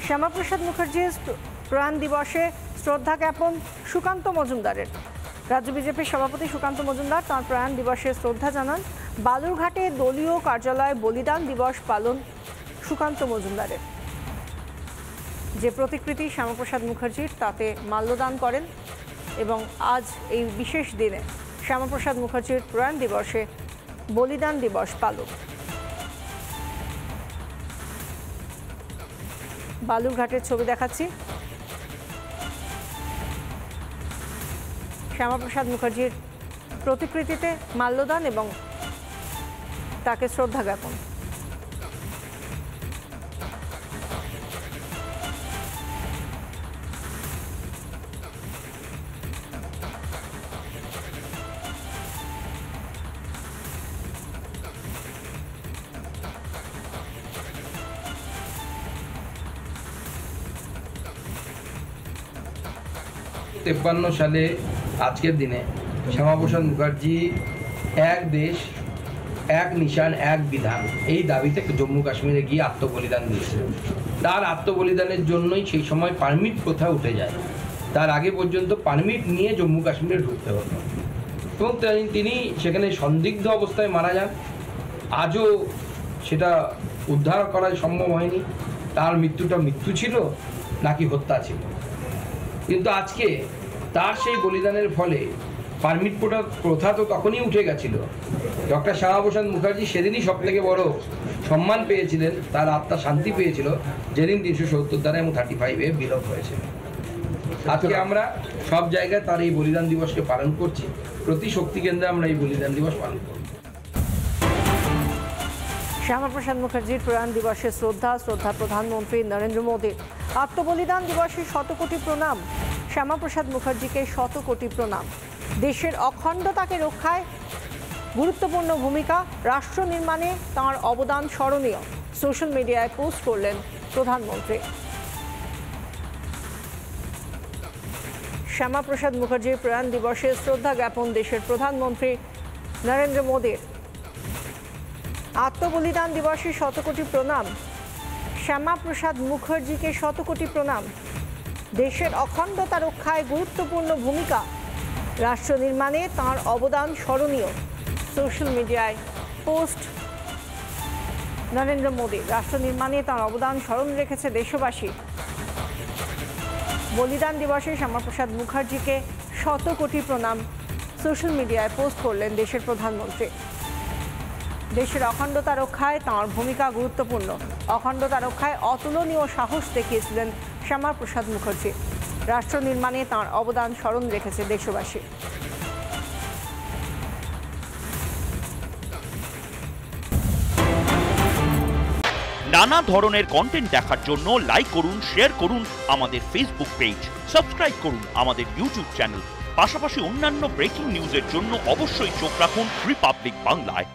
শ্যামাপ্রসাদ মুখার্জির প্রয়াণ দিবসে শ্রদ্ধা জ্ঞাপন সুকান্ত মজুমদারের। রাজ্য বিজেপির সভাপতি সুকান্ত মজুমদার তাঁর প্রয়াণ দিবসে শ্রদ্ধা জানান। বালুরঘাটে দলীয় কার্যালয়ে বলিদান দিবস পালন সুকান্ত মজুমদারের। যে প্রতিকৃতি শ্যামাপ্রসাদ মুখার্জির তাতে মাল্যদান করেন এবং আজ এই বিশেষ দিনে শ্যামাপ্রসাদ মুখার্জির প্রয়াণ দিবসে বলিদান দিবস পালন। বালুরঘাটের ছবি দেখাচ্ছি। শ্যামাপ্রসাদ মুখার্জির প্রতিকৃতিতে মাল্যদান এবং তাকে শ্রদ্ধা জ্ঞাপন। তেপ্পান্ন সালে আজকের দিনে শ্যামাপ্রসাদ মুখার্জি এক দেশ এক নিশান এক বিধান এই দাবিতে জম্মু কাশ্মীরে গিয়ে আত্মবলিদান দিয়েছিলেন। তার আত্মবলিদানের জন্যই সেই সময় পারমিট প্রথা উঠে যায়। তার আগে পর্যন্ত পারমিট নিয়ে জম্মু কাশ্মীরে ঢুকতে হতো এবং তিনি সেখানে সন্দিগ্ধ অবস্থায় মারা যান। আজও সেটা উদ্ধার করা সম্ভব হয়নি তার মৃত্যুটা মৃত্যু ছিল নাকি হত্যা ছিল। কিন্তু আজকে তার সেই বলিদানের ফলে পারমিট প্রথা তো তখনই উঠে গেছিল। ডক্টর শ্যামাপ্রসাদ মুখার্জি সেদিনই সবথেকে বড় সম্মান পেয়েছিলেন, তার আত্মা শান্তি পেয়েছিল যেদিন 370 ধারা এবং 35-এ বিলোপ হয়েছিল। আজকে আমরা সব জায়গায় তার এই বলিদান দিবসকে পালন করছি। প্রতি শক্তি কেন্দ্রে আমরা এই বলিদান দিবস পালন করব। শ্যামাপ্রসাদ মুখার্জির প্রয়াণ দিবসে শ্রদ্ধা প্রধানমন্ত্রী নরেন্দ্র মোদীর। আত্মবলিদান দিবসে শতকোটি প্রণাম। শ্যামাপ্রসাদ মুখার্জিকে শতকোটি প্রণাম। দেশের অখণ্ডতাকে রক্ষায় গুরুত্বপূর্ণ ভূমিকা, রাষ্ট্র নির্মাণে তাঁর অবদান স্মরণীয়। সোশ্যাল মিডিয়ায় পোস্ট করলেন প্রধানমন্ত্রী। শ্যামাপ্রসাদ মুখার্জির প্রয়াণ দিবসে শ্রদ্ধা জ্ঞাপন দেশের প্রধানমন্ত্রী নরেন্দ্র মোদীর। আত্মবলিদান দিবসে শতকোটি প্রণাম। শ্যামাপ্রসাদ মুখার্জিকে শতকোটি প্রণাম। দেশের অখণ্ডতা রক্ষায় গুরুত্বপূর্ণ ভূমিকা, রাষ্ট্র নির্মাণে তাঁর অবদান স্মরণীয়। সোশ্যাল মিডিয়ায় পোস্ট নরেন্দ্র মোদী। রাষ্ট্র নির্মাণে তাঁর অবদান স্মরণ রেখেছে দেশবাসী। বলিদান দিবসে শ্যামাপ্রসাদ মুখার্জিকে শতকোটি প্রণাম। সোশ্যাল মিডিয়ায় পোস্ট করলেন দেশের প্রধানমন্ত্রী। দেশের অখণ্ডতা রক্ষায় তাঁর ভূমিকা গুরুত্বপূর্ণ। অখণ্ডতা রক্ষায় অতুলনীয় সাহস দেখিয়েছিলেন শ্যামাপ্রসাদ মুখার্জি। রাষ্ট্র নির্মাণে তাঁর অবদান স্মরণ রেখেছে দেশবাসী। নানা ধরনের কন্টেন্ট দেখার জন্য লাইক করুন, শেয়ার করুন আমাদের ফেসবুক পেজ, সাবস্ক্রাইব করুন আমাদের ইউটিউব চ্যানেল। পাশাপাশি অন্যান্য ব্রেকিং নিউজের জন্য অবশ্যই চোখ রাখুন রিপাবলিক বাংলায়।